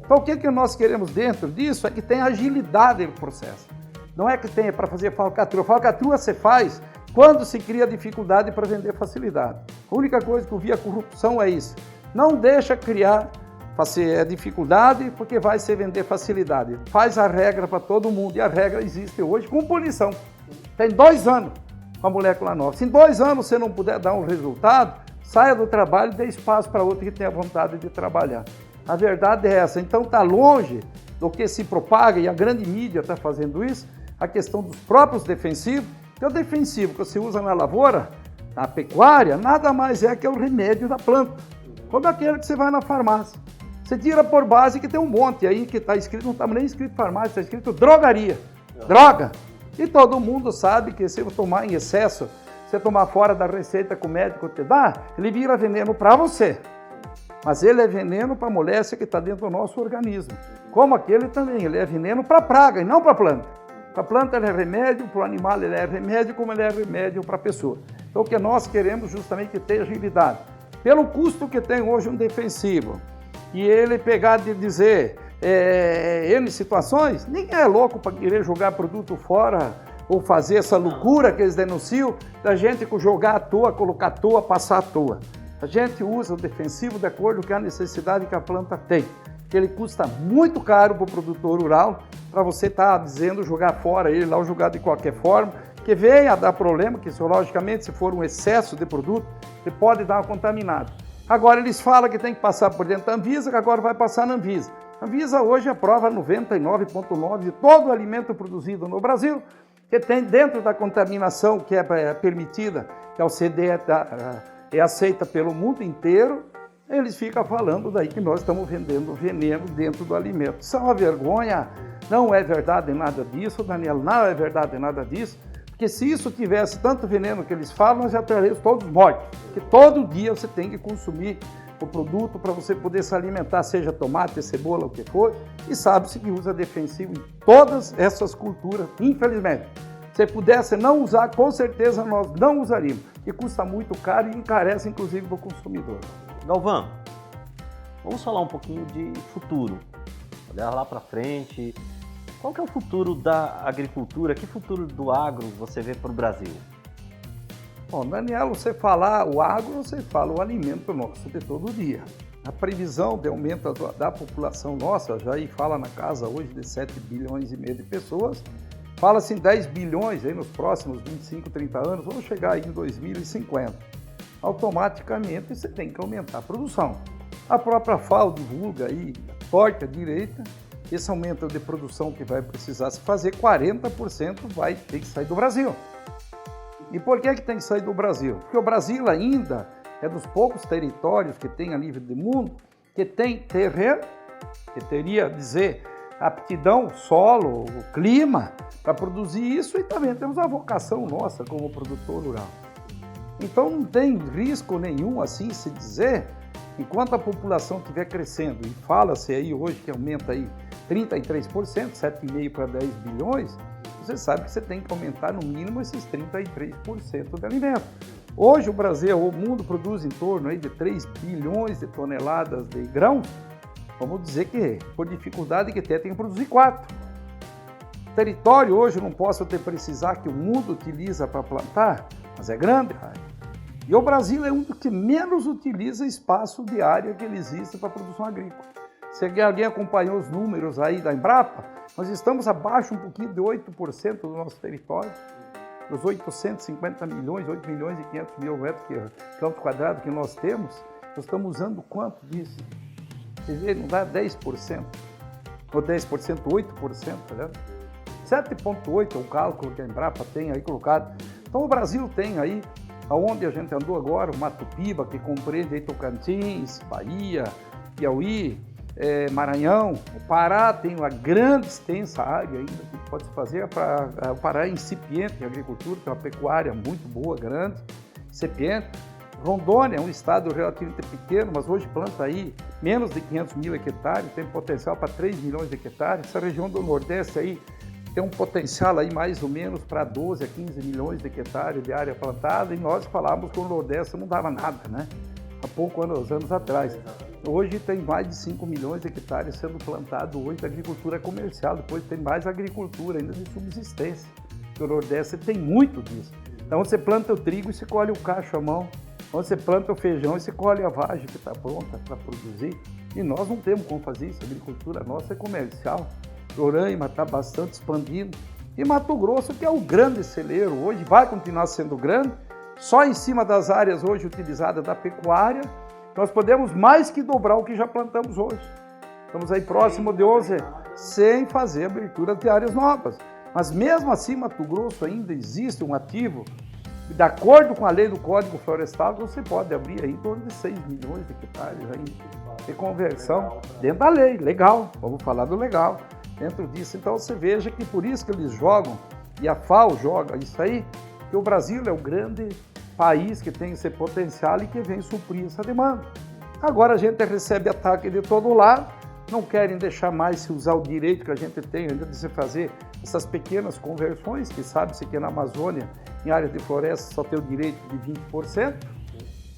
Speaker 1: Então, o que nós queremos dentro disso é que tenha agilidade no processo. Não é que tenha para fazer falcatrua. Falcatrua você faz quando se cria dificuldade para vender facilidade. A única coisa que eu vi a corrupção é isso. Não deixa criar dificuldade porque vai se vender facilidade. Faz a regra para todo mundo e a regra existe hoje com punição. Tem 2 anos com a molécula nova. Se em 2 anos você não puder dar um resultado, saia do trabalho e dê espaço para outro que tenha vontade de trabalhar. A verdade é essa. Então está longe do que se propaga, e a grande mídia está fazendo isso, a questão dos próprios defensivos. Que o defensivo que você usa na lavoura, na pecuária, nada mais é que o remédio da planta. Como aquele que você vai na farmácia. Você tira por base que tem um monte aí que está escrito, não está nem escrito farmácia, está escrito drogaria. Droga! E todo mundo sabe que se você tomar em excesso, você tomar fora da receita que o médico te dá, ele vira veneno para você. Mas ele é veneno para a molécula que está dentro do nosso organismo. Como aquele também, ele é veneno para a praga e não para a planta. Para a planta ele é remédio, para o animal ele é remédio, como ele é remédio para a pessoa. Então o que nós queremos justamente é ter agilidade. Pelo custo que tem hoje um defensivo, e ele pegar de dizer, N situações, ninguém é louco para querer jogar produto fora ou fazer essa loucura que eles denunciam, da gente jogar à toa, colocar à toa, passar à toa. A gente usa o defensivo de acordo com a necessidade que a planta tem. Que ele custa muito caro para o produtor rural, para você estar dizendo jogar fora ele lá ou jogar de qualquer forma, que venha a dar problema, que logicamente se for um excesso de produto, ele pode dar uma contaminada. Agora eles falam que tem que passar por dentro da Anvisa, que agora vai passar na Anvisa. A Anvisa hoje aprova 99,9% de todo o alimento produzido no Brasil, que tem dentro da contaminação que é permitida, que é o CD é aceita pelo mundo inteiro, eles ficam falando daí que nós estamos vendendo veneno dentro do alimento. Isso é uma vergonha, não é verdade nada disso, Daniel, não é verdade nada disso, porque se isso tivesse tanto veneno que eles falam, nós já estaríamos todos mortos, porque todo dia você tem que consumir o produto para você poder se alimentar, seja tomate, cebola, o que for, e sabe-se que usa defensivo em todas essas culturas, infelizmente. Se pudesse não usar, com certeza nós não usaríamos. E custa muito caro e encarece, inclusive, para o consumidor.
Speaker 2: Galvão, vamos falar um pouquinho de futuro. Olhar lá para frente. Qual que é o futuro da agricultura? Que futuro do agro você vê para o Brasil?
Speaker 1: Bom, Daniel, você falar o agro, você fala o alimento nosso de todo dia. A previsão de aumento da população nossa, já aí fala na casa hoje de 7,5 bilhões de pessoas, fala-se em 10 bilhões aí nos próximos 25, 30 anos, vamos chegar aí em 2050. Automaticamente você tem que aumentar a produção. A própria FAO divulga aí, torta direita, esse aumento de produção que vai precisar se fazer, 40% vai ter que sair do Brasil. E por que tem que sair do Brasil? Porque o Brasil ainda é dos poucos territórios que tem a nível do mundo, que tem terreno, que teria, dizer, aptidão, solo, o clima, para produzir isso, e também temos a vocação nossa como produtor rural. Então não tem risco nenhum, assim se dizer, enquanto a população estiver crescendo, e fala-se aí hoje que aumenta aí 33%, 7,5 para 10 bilhões, você sabe que você tem que aumentar no mínimo esses 33% de alimento. Hoje o Brasil, o mundo produz em torno aí de 3 bilhões de toneladas de grãos, vamos dizer que por dificuldade que tem que produzir 4. Território hoje eu não posso precisar que o mundo utiliza para plantar, mas é grande. E o Brasil é um dos que menos utiliza espaço de área que ele existe para a produção agrícola. Se alguém acompanhou os números aí da Embrapa, nós estamos abaixo um pouquinho de 8% do nosso território. Dos 850 milhões, 8 milhões e 500 mil quilômetros quadrados que nós temos, nós estamos usando quanto disso? Vocês veem, não dá 10%. Ou 10%, 8%, tá vendo? 7,8% é o cálculo que a Embrapa tem aí colocado. Então o Brasil tem aí, aonde a gente andou agora, o Mato Piba, que compreende aí Tocantins, Bahia, Piauí, Maranhão. O Pará tem uma grande, extensa área ainda que pode se fazer. O Pará é incipiente em agricultura, tem uma pecuária muito boa, grande, incipiente. Rondônia é um estado relativamente pequeno, mas hoje planta aí menos de 500 mil hectares, tem potencial para 3 milhões de hectares. Essa região do Nordeste aí tem um potencial aí mais ou menos para 12 a 15 milhões de hectares de área plantada, e nós falávamos que o Nordeste não dava nada, né? Há poucos anos atrás. Hoje tem mais de 5 milhões de hectares sendo plantado hoje da agricultura comercial, depois tem mais agricultura ainda de subsistência, porque o Nordeste tem muito disso. Então você planta o trigo e você colhe o cacho à mão, onde você planta o feijão e você colhe a vagem que está pronta para produzir. E nós não temos como fazer isso, a agricultura nossa é comercial. Roraima está bastante expandindo. E Mato Grosso, que é o grande celeiro hoje, vai continuar sendo grande, só em cima das áreas hoje utilizadas da pecuária, nós podemos mais que dobrar o que já plantamos hoje. Estamos aí próximo de 11, sem fazer abertura de áreas novas. Mas mesmo assim, Mato Grosso ainda existe um ativo, de acordo com a lei do Código Florestal, você pode abrir aí em torno de 6 milhões de hectares aí de conversão dentro da lei, legal, vamos falar do legal. Dentro disso, então você veja que por isso que eles jogam, e a FAO joga isso aí, que o Brasil é o grande país que tem esse potencial e que vem suprir essa demanda. Agora a gente recebe ataque de todo lado, não querem deixar mais se usar o direito que a gente tem ainda de se fazer essas pequenas conversões, que sabe-se que na Amazônia, em área de floresta, só tem o direito de 20%,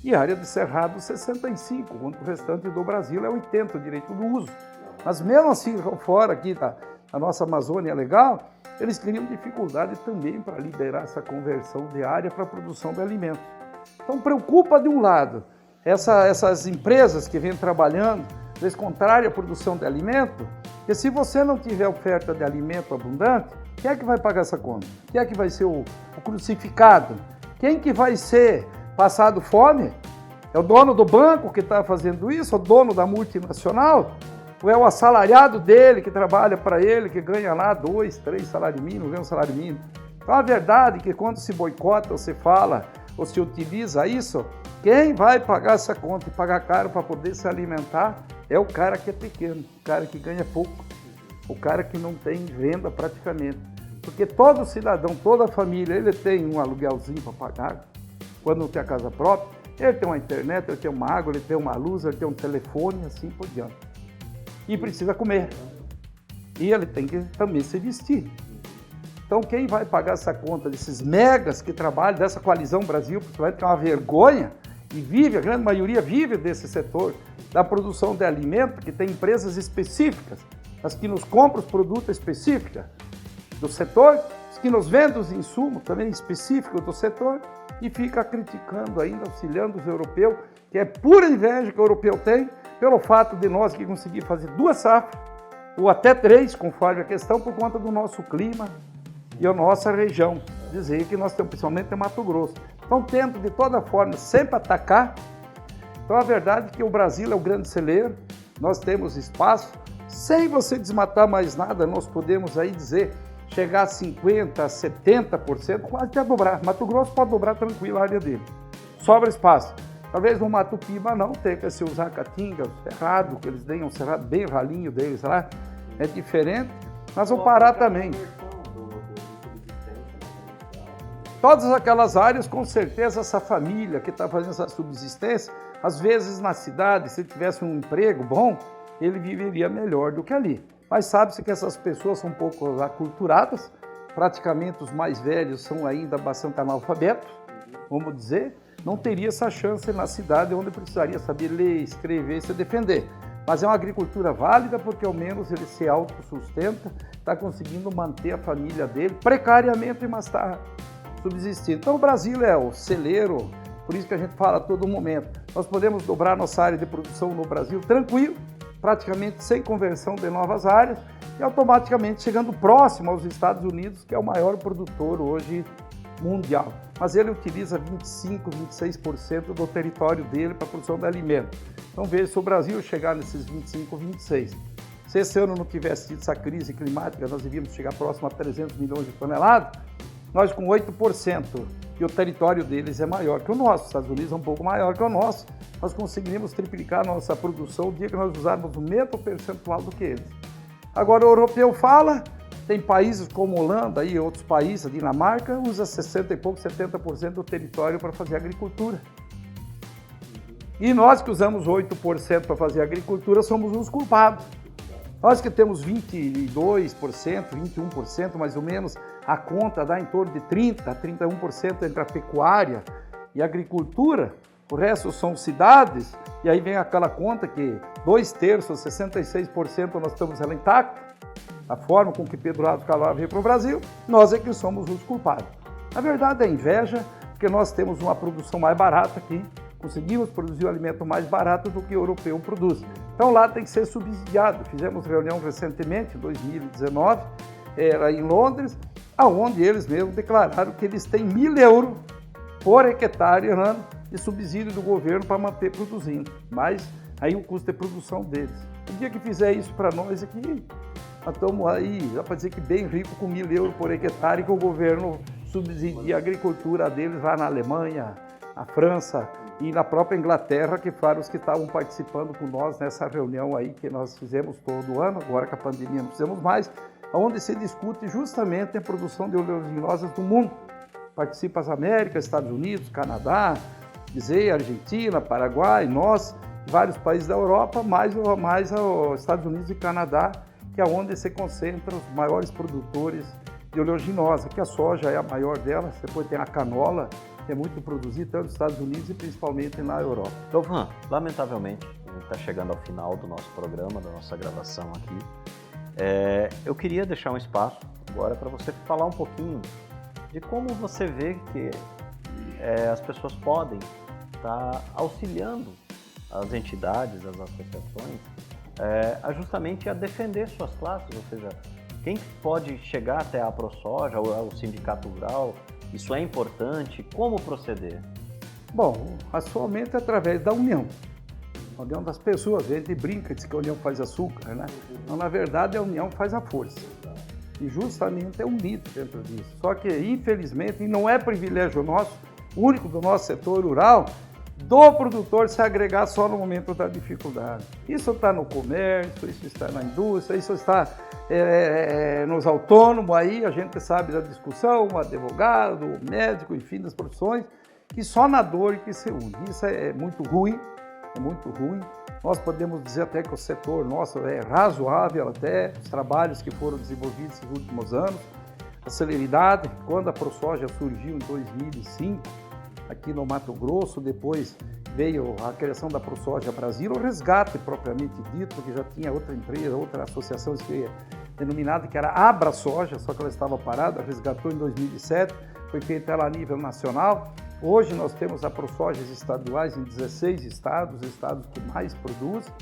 Speaker 1: e área de cerrado 65%, quando o restante do Brasil é 80% o direito do uso. Mas mesmo assim, fora aqui da nossa Amazônia legal, eles teriam dificuldade também para liberar essa conversão de área para a produção de alimentos. Então preocupa de um lado essas empresas que vêm trabalhando, às vezes contrária à produção de alimento, porque se você não tiver oferta de alimento abundante, quem é que vai pagar essa conta? Quem é que vai ser o crucificado? Quem que vai ser passado fome? É o dono do banco que está fazendo isso? É o dono da multinacional? Ou é o assalariado dele que trabalha para ele, que ganha lá 2, 3 salários mínimos, ganha um salário mínimo? Então a verdade é que quando se boicota, ou se fala, ou se utiliza isso, quem vai pagar essa conta e pagar caro para poder se alimentar é o cara que é pequeno, o cara que ganha pouco, o cara que não tem renda praticamente. Porque todo cidadão, toda família, ele tem um aluguelzinho para pagar, quando não tem a casa própria, ele tem uma internet, ele tem uma água, ele tem uma luz, ele tem um telefone, assim por diante. E precisa comer. E ele tem que também se vestir. Então quem vai pagar essa conta desses megas que trabalham, dessa coalizão Brasil, principalmente, que é uma vergonha, e vive, a grande maioria vive desse setor da produção de alimento, que tem empresas específicas, as que nos compram os produtos específicos do setor, as que nos vendem os insumos também específicos do setor, e fica criticando ainda, auxiliando os europeus, que é pura inveja que o europeu tem, pelo fato de nós que conseguir fazer 2 safras, ou até 3, conforme a questão, por conta do nosso clima e a nossa região. Dizer que nós temos, principalmente em Mato Grosso. Então, tento de toda forma sempre atacar. Então, a verdade é que o Brasil é o grande celeiro, nós temos espaço. Sem você desmatar mais nada, nós podemos aí dizer, chegar a 50%, 70%, quase até dobrar. Mato Grosso pode dobrar tranquilo a área dele. Sobra espaço. Talvez no Mato Piba não tenha que se usar caatinga, o cerrado, que eles deem um cerrado bem ralinho deles lá, é diferente, mas o Pará também. Todas aquelas áreas, com certeza, essa família que está fazendo essa subsistência, às vezes na cidade, se tivesse um emprego bom, ele viveria melhor do que ali. Mas sabe-se que essas pessoas são um pouco aculturadas, praticamente os mais velhos são ainda bastante analfabetos, vamos dizer, não teria essa chance na cidade onde precisaria saber ler, escrever e se defender. Mas é uma agricultura válida porque ao menos ele se autossustenta, está conseguindo manter a família dele precariamente, mas está subsistindo. Então o Brasil é o celeiro, por isso que a gente fala a todo momento. Nós podemos dobrar nossa área de produção no Brasil tranquilo, praticamente sem conversão de novas áreas e automaticamente chegando próximo aos Estados Unidos, que é o maior produtor hoje mundial. Mas ele utiliza 25, 26% do território dele para a produção de alimento. Então veja, se o Brasil chegar nesses 25, 26, se esse ano não tivesse tido essa crise climática, nós devíamos chegar próximo a 300 milhões de toneladas, nós com 8%, e o território deles é maior que o nosso, os Estados Unidos é um pouco maior que o nosso, nós conseguiríamos triplicar a nossa produção o dia que nós usarmos o mesmo percentual do que eles. Agora o europeu fala, tem países como Holanda e outros países, a Dinamarca, usa 60 e pouco, 70% do território para fazer agricultura. E nós que usamos 8% para fazer agricultura somos os culpados. Nós que temos 22%, 21% mais ou menos, a conta dá em torno de 30%, 31% entre a pecuária e a agricultura, o resto são cidades, e aí vem aquela conta que 2/3, 66% nós estamos ela intacta, a forma com que Pedro Álvares Cabral veio para o Brasil, nós é que somos os culpados. Na verdade é inveja, porque nós temos uma produção mais barata aqui, conseguimos produzir o alimento mais barato do que o europeu produz. Então lá tem que ser subsidiado. Fizemos reunião recentemente, em 2019, era em Londres, aonde eles mesmos declararam que eles têm 1.000 euros por hectare ano de subsídio do governo para manter produzindo. Mas aí o custo de produção deles. O dia que fizer isso para nós aqui, nós estamos aí, dá para dizer que bem rico com 1.000 euros por hectare que o governo subsidia a agricultura deles lá na Alemanha, na França e na própria Inglaterra, que foram os que estavam participando com nós nessa reunião aí que nós fizemos todo ano, agora com a pandemia não fizemos mais, onde se discute justamente a produção de oleaginosas do mundo. Participa as Américas, Estados Unidos, Canadá, Argentina, Paraguai, nós, vários países da Europa, mais os Estados Unidos e Canadá, que é onde se concentram os maiores produtores de oleaginosa, que a soja é a maior delas, depois tem a canola, que é muito produzida tanto nos Estados Unidos e principalmente na Europa.
Speaker 2: Lovan, lamentavelmente, a gente está chegando ao final do nosso programa, da nossa gravação aqui. Eu queria deixar um espaço agora para você falar um pouquinho de como você vê que as pessoas podem estar auxiliando as entidades, as associações, justamente a defender suas classes, ou seja, quem pode chegar até a ProSoja ou ao Sindicato Rural, isso é importante, como proceder?
Speaker 1: Bom, atualmente através da união. A união das pessoas, a gente brinca, diz que a união faz açúcar, né? Então, na verdade, a união faz a força. E justamente é um mito dentro disso. Só que, infelizmente, e não é privilégio nosso, único do nosso setor rural, do produtor se agregar só no momento da dificuldade. Isso está no comércio, isso está na indústria, isso está nos autônomos, aí a gente sabe da discussão, o advogado, o médico, enfim, das profissões, que só na dor que se une. Isso é muito ruim, é muito ruim. Nós podemos dizer até que o setor nosso é razoável, até os trabalhos que foram desenvolvidos nesses últimos anos, a celeridade, quando a ProSoja surgiu em 2005, aqui no Mato Grosso, depois veio a criação da ProSoja Brasil, o resgate propriamente dito, porque já tinha outra empresa, outra associação denominada que era AbraSoja, só que ela estava parada, resgatou em 2007, foi feita ela a nível nacional. Hoje nós temos a ProSojas estaduais em 16 estados, estados que mais produzem.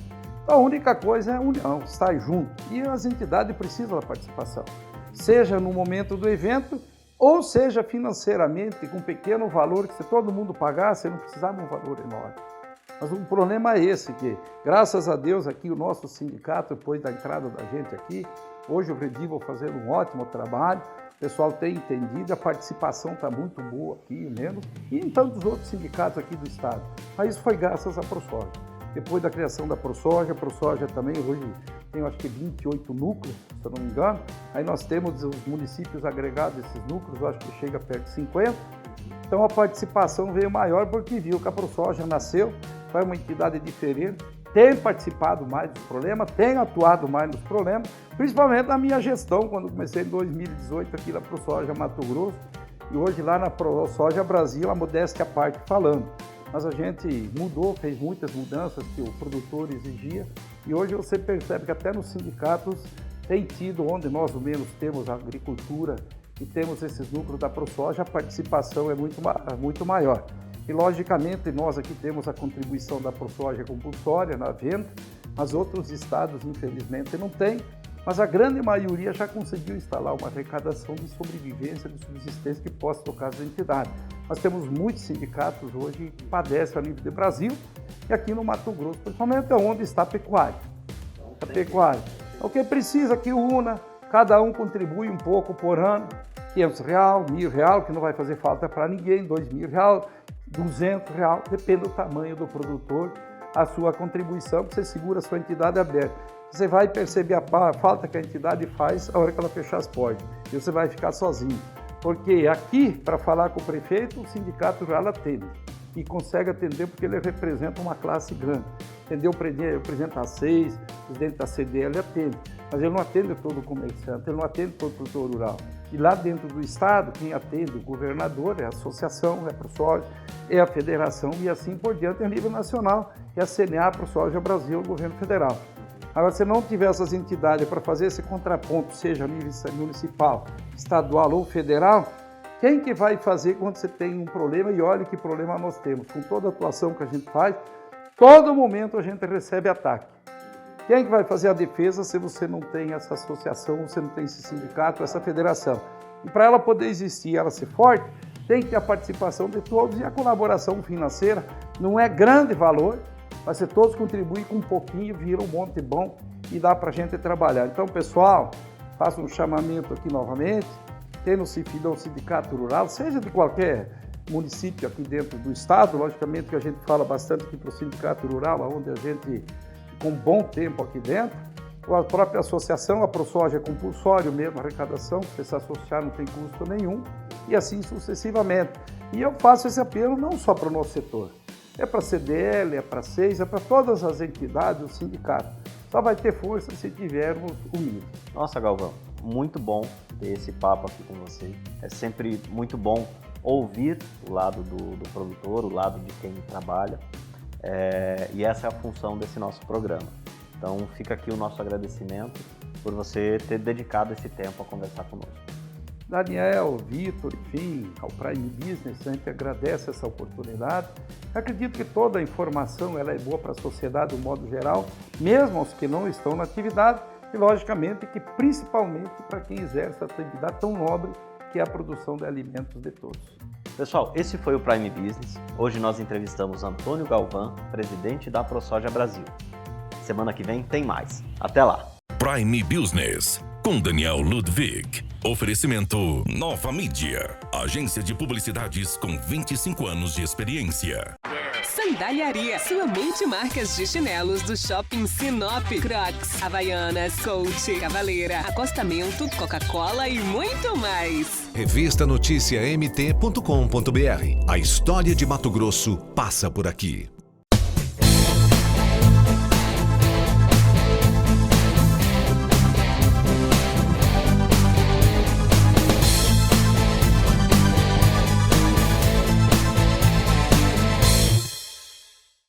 Speaker 1: A única coisa é a união, estar junto. E as entidades precisam da participação, seja no momento do evento, ou seja financeiramente, com um pequeno valor que se todo mundo pagasse, não precisava de um valor enorme. Mas o problema é esse, que graças a Deus aqui o nosso sindicato, depois da entrada da gente aqui, hoje o Redivo fazendo um ótimo trabalho, o pessoal tem entendido, a participação está muito boa aqui mesmo, e em tantos outros sindicatos aqui do estado. Mas isso foi graças à ProSoja. Depois da criação da ProSoja, a ProSoja também hoje tem acho que 28 núcleos, se eu não me engano. Aí nós temos os municípios agregados desses núcleos, acho que chega perto de 50. Então a participação veio maior porque viu que a ProSoja nasceu, foi uma entidade diferente, tem participado mais dos problemas, tem atuado mais nos problemas, principalmente na minha gestão, quando comecei em 2018 aqui na ProSoja Mato Grosso, e hoje lá na ProSoja Brasil, a modéstia à parte falando. Mas a gente mudou, fez muitas mudanças que o produtor exigia, e hoje você percebe que até nos sindicatos tem tido, onde nós ao menos temos a agricultura e temos esses núcleos da ProSoja, a participação é muito maior. E logicamente nós aqui temos a contribuição da ProSoja compulsória na venda, mas outros estados, infelizmente, não têm. Mas a grande maioria já conseguiu instalar uma arrecadação de sobrevivência, de subsistência que possa tocar as entidades. Nós temos muitos sindicatos hoje que padecem a nível do Brasil e aqui no Mato Grosso, principalmente onde está a pecuária. A pecuária. O que precisa que una, cada um contribui um pouco por ano, R$500, R$1.000, que não vai fazer falta para ninguém, R$2.000, R$200, depende do tamanho do produtor, a sua contribuição, que você segura a sua entidade aberta. Você vai perceber a falta que a entidade faz a hora que ela fechar as portas, e você vai ficar sozinho. Porque aqui, para falar com o prefeito, o sindicato já atende, e consegue atender porque ele representa uma classe grande. Entendeu? O presidente da SEIS, o presidente da CDL atende, mas ele não atende todo o comerciante, ele não atende todo o produtor rural. E lá dentro do estado, quem atende o governador é a associação, é a ProSoja, é a federação e assim por diante a nível nacional, é a CNA, a ProSoja Brasil, o governo federal. Agora, se não tiver essas entidades para fazer esse contraponto, seja a nível municipal, estadual ou federal, quem que vai fazer quando você tem um problema? E olha que problema nós temos. Com toda a atuação que a gente faz, todo momento a gente recebe ataque. Quem que vai fazer a defesa se você não tem essa associação, você não tem esse sindicato, essa federação? E para ela poder existir, ela ser forte, tem que ter a participação de todos e a colaboração financeira não é grande valor, mas se todos contribuem com um pouquinho, vira um monte bom e dá para a gente trabalhar. Então, pessoal, faço um chamamento aqui novamente, tem no CIFIDão, Sindicato Rural, seja de qualquer município aqui dentro do estado, logicamente que a gente fala bastante aqui para o Sindicato Rural, onde a gente, com bom tempo aqui dentro, a própria associação, a ProSoja é compulsório mesmo, a arrecadação, você se associar não tem custo nenhum, e assim sucessivamente. E eu faço esse apelo não só para o nosso setor, é para a CDL, é para a SEIS, é para todas as entidades, o sindicato. Só vai ter força se tivermos unidos.
Speaker 2: Nossa, Galvão, muito bom ter esse papo aqui com você. É sempre muito bom ouvir o lado do produtor, o lado de quem trabalha. E essa é a função desse nosso programa. Então fica aqui o nosso agradecimento por você ter dedicado esse tempo a conversar conosco.
Speaker 1: Daniel, Vitor, enfim, ao Prime Business, a gente agradece essa oportunidade. Acredito que toda a informação ela é boa para a sociedade, de um modo geral, mesmo aos que não estão na atividade, e logicamente que principalmente para quem exerce a atividade tão nobre que é a produção de alimentos de todos.
Speaker 2: Pessoal, esse foi o Prime Business. Hoje nós entrevistamos Antônio Galvão, presidente da ProSoja Brasil. Semana que vem tem mais. Até lá!
Speaker 3: Prime Business, com Daniel Ludwig. Oferecimento Nova Mídia, agência de publicidades com 25 anos de experiência.
Speaker 4: Sandaliaria, sua multimarcas de chinelos do Shopping Sinop, Crocs, Havaianas, Coach, Cavaleira, Acostamento, Coca-Cola e muito mais.
Speaker 5: Revista Notícia MT.com.br. A história de Mato Grosso passa por aqui.